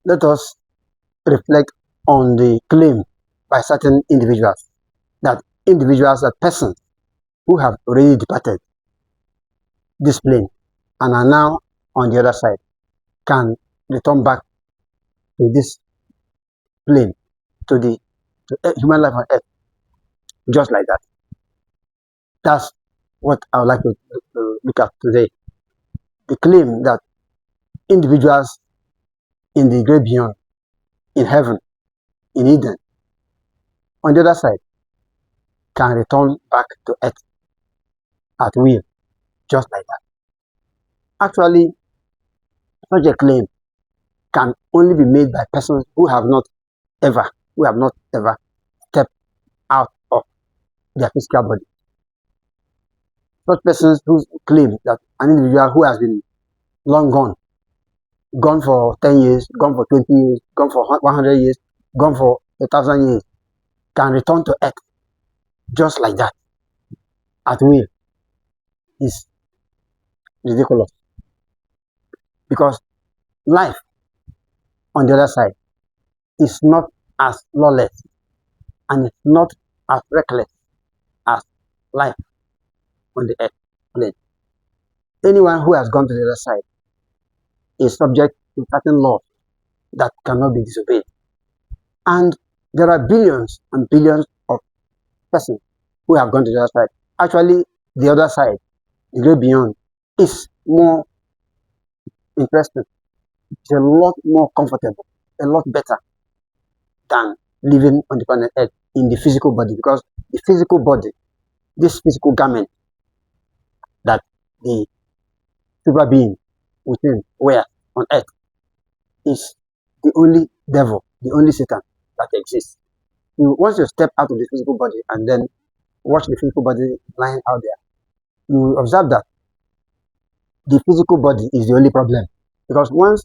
let us reflect on the claim by certain individuals that persons who have already departed this plane and are now on the other side can return back to this plane, to the human life on earth, just like that. That's what I would like to look at today. The claim that individuals in the great beyond, in heaven, in Eden, on the other side, can return back to earth at will, just like that. Actually, such a claim can only be made by persons ever, who have not ever stepped out of their physical body. Such persons who claim that an individual who has been long gone, gone for 10 years, gone for 20 years, gone for 100 years, gone for 1,000 years, can return to earth just like that at will is ridiculous. Because life on the other side is not as lawless and it's not as reckless as life on the earth plane. Anyone who has gone to the other side is subject to certain laws that cannot be disobeyed. And there are billions and billions of persons who have gone to the other side. Actually, the other side, the great beyond, is more interesting. It's a lot more comfortable, a lot better than living on the planet Earth in the physical body, because the physical body, this physical garment that the super being within wear on earth, is the only devil, the only Satan that exists. Once you step out of the physical body and then watch the physical body lying out there, you observe that the physical body is the only problem. Because once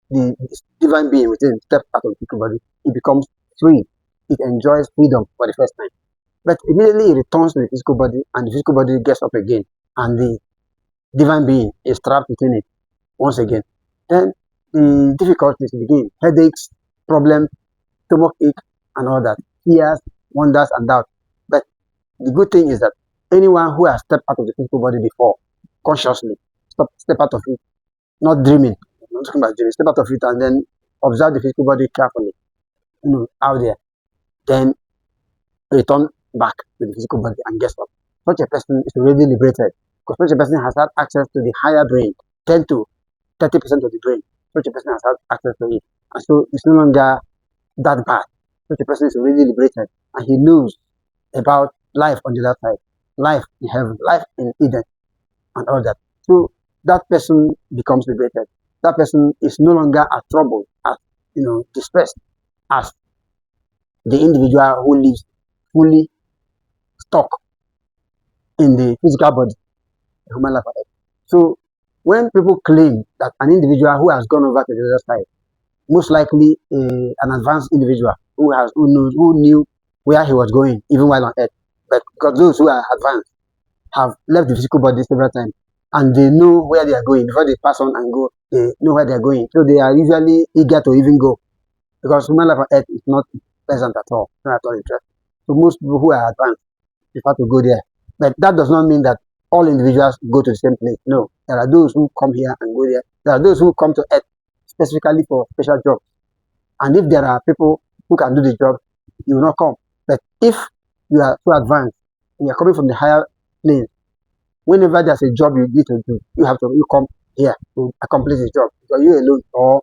the divine being within steps out of the physical body, it becomes free. It enjoys freedom for the first time. But immediately it returns to the physical body, and the physical body gets up again, and the divine being is trapped within it once again. Then the difficulties begin: headaches, problems, stomach ache, and all that, fears, wonders, and doubt. But the good thing is that anyone who has stepped out of the physical body before, consciously, step out of it, not dreaming, I'm not talking about dreaming, step out of it and then observe the physical body carefully, out there, then return back to the physical body and guess what? Such a person is already liberated, because such a person has had access to the higher brain, 10 to 30% of the brain. Such a person has had access to it. And so it's no longer that bad. Such a person is already liberated, and he knows about life on the other side, life in heaven, life in Eden, and all that. So that person becomes liberated. That person is no longer as troubled, as distressed, as the individual who lives fully stuck in the physical body, the human life. So when people claim that an individual who has gone over to the other side, most likely an advanced individual who knew where he was going even while on earth, but because those who are advanced have left the physical body several times, and they know where they are going before they pass on and go. They know where they are going, so they are usually eager to even go, because human life on earth is not pleasant at all, not at all interesting. So most people who are advanced prefer to go there. But that does not mean that all individuals go to the same place. No, there are those who come here and go there. There are those who come to earth specifically for special jobs. And if there are people who can do the job, you will not come. But if you are so advanced and you are coming from the higher plane, whenever there's a job you need to do, you come here to accomplish the job. Because you alone, or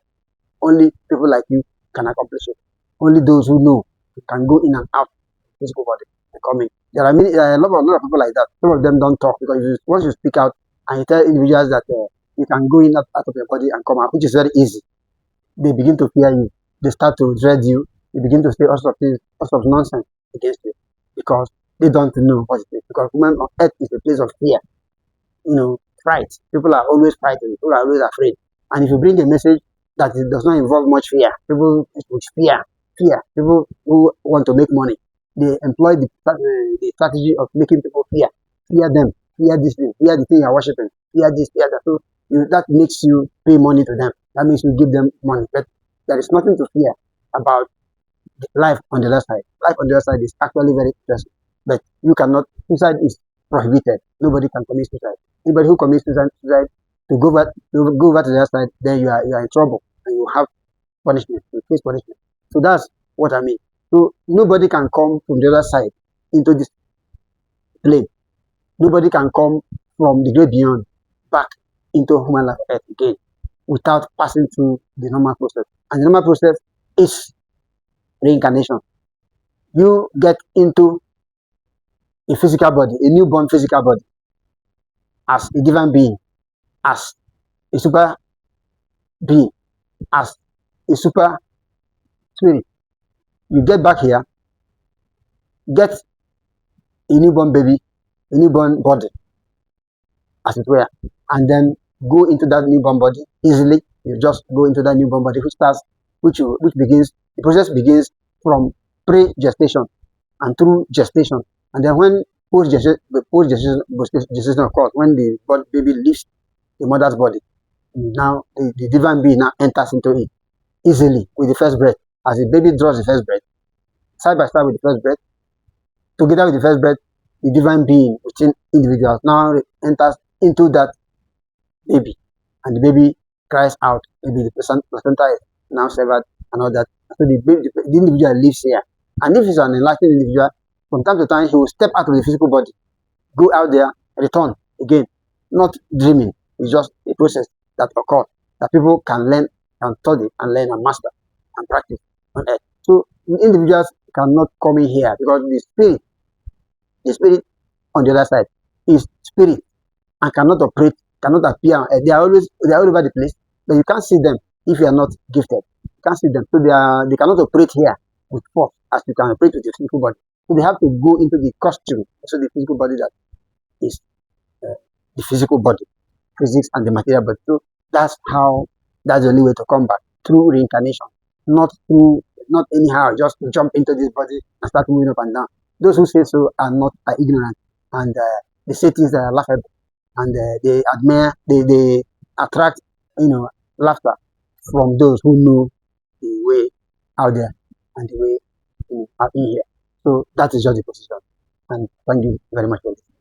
only people like you can accomplish it. Only those who know can go in and out of the physical body and come in. There are a lot of people like that. Some of them don't talk, because once you speak out and you tell individuals that you can go in out of your body and come out, which is very easy, they begin to fear you. They start to dread you. They begin to say all sorts of things, all sorts of nonsense against you, because they don't know what it is. Because human on earth is a place of fear, fright. People are always frightened. People are always afraid. And if you bring a message that it does not involve much fear, people with fear, people who want to make money, they employ the strategy of making people fear them, fear this thing, fear the thing you're worshiping, fear this, fear that. So that makes you pay money to them. That makes you give them money. But There is nothing to fear about life on the other side. Life on the other side is actually very interesting, but you cannot. Suicide is prohibited. Nobody can commit suicide. Anybody who commits suicide to go over to the other side, then you are in trouble and you have punishment. You face punishment. So that's what I mean. So nobody can come from the other side into this plane. Nobody can come from the great beyond back into human life earth again without passing through the normal process. And the normal process is reincarnation. You get into a physical body, a newborn physical body, as a divine being, as a super being, as a super spirit. You get back here, get a newborn baby, a newborn body, as it were, and then go into that newborn body easily. You just go into that newborn body, which begins. The process begins from pre-gestation and through gestation, and then when post-gestation occurs, when the baby leaves the mother's body, now the divine being now enters into it easily with the first breath. As the baby draws the first breath, side by side with the first breath, together with the first breath, the divine being within individuals now enters into that baby, and the baby cries out. Maybe the placenta is now severed and all that. So the individual lives here. And if he's an enlightened individual, from time to time he will step out of the physical body, go out there, return again. Not dreaming. It's just a process that occurs that people can learn and study and learn and master and practice on earth. So individuals cannot come in here because the spirit on the other side is spirit and cannot operate, cannot appear. They are all over the place, but you can't see them if you are not gifted. You can't see them, so they cannot operate here with force as you can operate with the physical body. So they have to go into the costume, so the physical body that is the physical body, physics and the material body. So that's the only way to come back through reincarnation, not anyhow just jump into this body and start moving up and down. Those who say so are ignorant, and they say things that are laughable, and they attract laughter from those who know the way out there and the way out in here. So that is just the position. And thank you very much for listening.